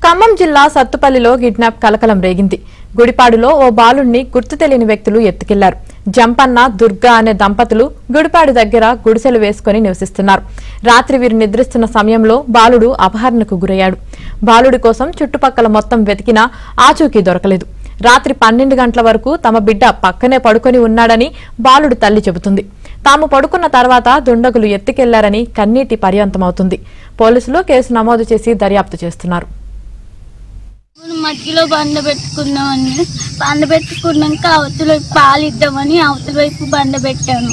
ఖమ్మం జిల్లా సత్తుపల్లిలో కిడ్నాప్ కలకలం రేగింది. గుడిపాడులో ఓ బాలుడిని గుర్తు తెలియని వ్యక్తులు ఎత్తుకెళ్లారు. జంపన్న, దుర్గా అనే దంపతులు గుడిపాడు దగ్గర గుడిసెలు వేసుకుని నివసిస్తున్నారు. రాత్రి వీరు నిద్రిస్తున్న సమయంలో బాలుడు అపహరణకు గురయ్యాడు. బాలుడి కోసం చుట్టుపక్కల మొత్తం వెతికినా ఆచూకీ దొరకలేదు. రాత్రి 12 గంటల వరకు తమ బిడ్డ పక్కనే పడుకొని ఉన్నాడని బాలుడు తల్లి చెబుతుంది. తాము పడుకున్న తర్వాత దుండగులు ఎత్తుకెళ్లారని కన్నీటి పర్యంతమవుతుంది. పోలీసులు కేసు నమోదు చేసి దర్యాప్తు చేస్తున్నారు. మధ్యలో బండ పెట్టుకున్నాక అవతల వైపు పాలు ఇద్దామని అవతల వైపు బండ పెట్టాను.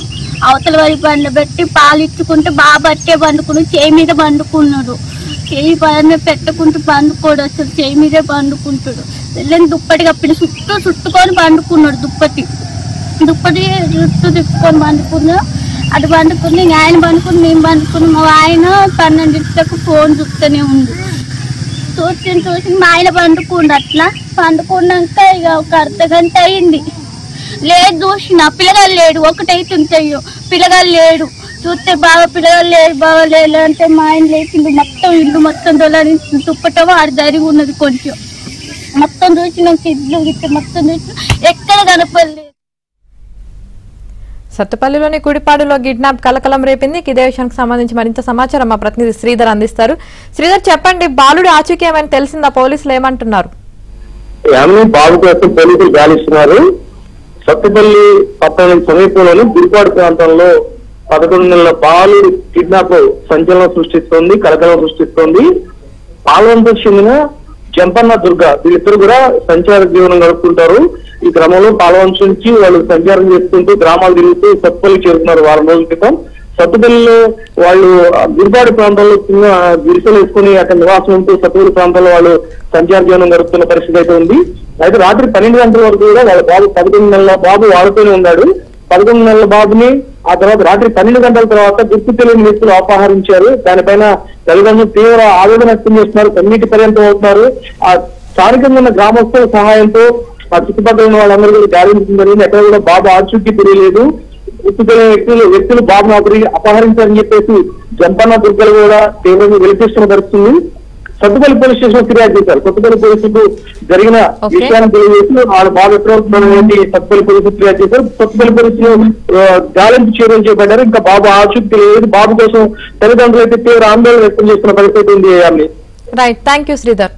అవతల వైపు బండ పెట్టి పాలు ఇచ్చుకుంటే బాబు అట్టే పండుకుని చేయి మీద పండుకున్నాడు. చేయి పైన పెట్టుకుంటూ పండుకోడు, అసలు చేయి మీదే పండుకుంటాడు. వెళ్ళని దుప్పటి కప్పిన చుట్టుకొని పండుకున్నాడు. దుప్పటి చుట్టూ తిప్పుకొని పండుకున్నాడు. అటు పండుకుని ఆయన పండుకుని మేము పండుకుని మా ఆయన 12 ఫోన్ చూస్తూనే ఉంది. చూసి మా ఆయన పండుకుండు. అట్లా పండుకున్నాక ఇక ఒక అర్ధగంట అయింది. లేదు చూసిన పిల్లగాలు లేడు. ఒకటైతుంటాయో పిల్లగాలు లేడు. చూస్తే బాగా పిల్లగాలు లేడు, బాగా లేదు అంటే మా ఆయన లేచిండు. మొత్తం ఇల్లు మొత్తం దొలని తుప్పటమో ఆడ జరిగి ఉన్నది. కొంచెం మొత్తం చూసినాక ఇల్లు గిట్ట మొత్తం చూసి ఎక్కడ కనపడలేదు. సత్తుపల్లిలోని గుడిపాడులో కిడ్నాప్ కలకలం రేపింది. ఇదే విషయానికి సంబంధించి మరింత సమాచారం మా ప్రతినిధి శ్రీధర్ అందిస్తారు. శ్రీధర్, చెప్పండి, బాలుడి ఆచూకీ ఏమైనా తెలిసిందా? పోలీసులు ఏమంటున్నారు? బాబు కోసం పోలీసులు గాలిస్తున్నారు. సత్తుపల్లి పట్టణం సమీపంలోని గుడిపాడు ప్రాంతంలో 11 నెలల బాలుడి కిడ్నాప్ సంచలనం సృష్టిస్తోంది, కలకలం సృష్టిస్తోంది. పాల్వంతకు చెందిన జంపన్న, దుర్గా వీళ్ళిద్దరు కూడా సంచార జీవనం గడుపుతుంటారు. ఈ క్రమంలో పాల్వంచ నుంచి వాళ్ళు సంచారం చేసుకుంటూ గ్రామాలు తిరుగుతూ సత్తుపల్లి చేరుతున్నారు. వారం రోజుల క్రితం సత్తుపల్లిలో వాళ్ళు గుడిపాడు ప్రాంతంలో చిన్న గుడిసెలు వేసుకుని అక్కడ నివాసం ఉంటూ సత్తుపల్లి ప్రాంతంలో వాళ్ళు సంచార జీవనం గడుపుతున్న పరిస్థితి అయితే ఉంది. అయితే రాత్రి 12 గంటల వరకు కూడా వాళ్ళ బాబు 11 నెలల బాబు వాడుతూనే ఉన్నాడు. 11 నెలల బాబుని ఆ తర్వాత రాత్రి 12 గంటల తర్వాత గుర్తు తెలియని వ్యక్తులు అపహరించారు. దానిపైన తల్లిదండ్రులు తీవ్ర ఆవేదన వ్యక్తం చేస్తున్నారు, కన్నీటి పర్యంతం అవుతున్నారు. ఆ స్థానికంగా ఉన్న గ్రామస్తుల సహాయంతో ఆ చుట్టుపక్కల ఉన్న వాళ్ళందరూ కూడా గాలించిందని, ఎక్కడ కూడా బాబు ఆచూకీ తెలియలేదు. గుర్తు తెలియని వ్యక్తులు బాబును అపహరించారని చెప్పేసి జంపన్న, దుర్గలు కూడా తీవ్రంగా వెలిపిస్తున్న పరిస్థితుంది. సత్తుపల్లి పోలీస్ స్టేషన్ ఫిర్యాదు చేశారు. సత్తుపల్లి పోలీసులకు జరిగిన విషయాన్ని తెలియజేసి వాళ్ళు బాగా ఎప్పుడవుతుందని సత్తుపల్లి పోలీసులు ఫిర్యాదు చేశారు. సత్తుపల్లి పోలీసులు గాలింపు చర్యలు చేపట్టారు. ఇంకా బాబు ఆచూకీ తెలియదు. బాబు కోసం తల్లిదండ్రులు అయితే తీవ్ర ఆందోళన వ్యక్తం చేస్తున్న పరిస్థితి ఉంది. Right, thank you Sridhar.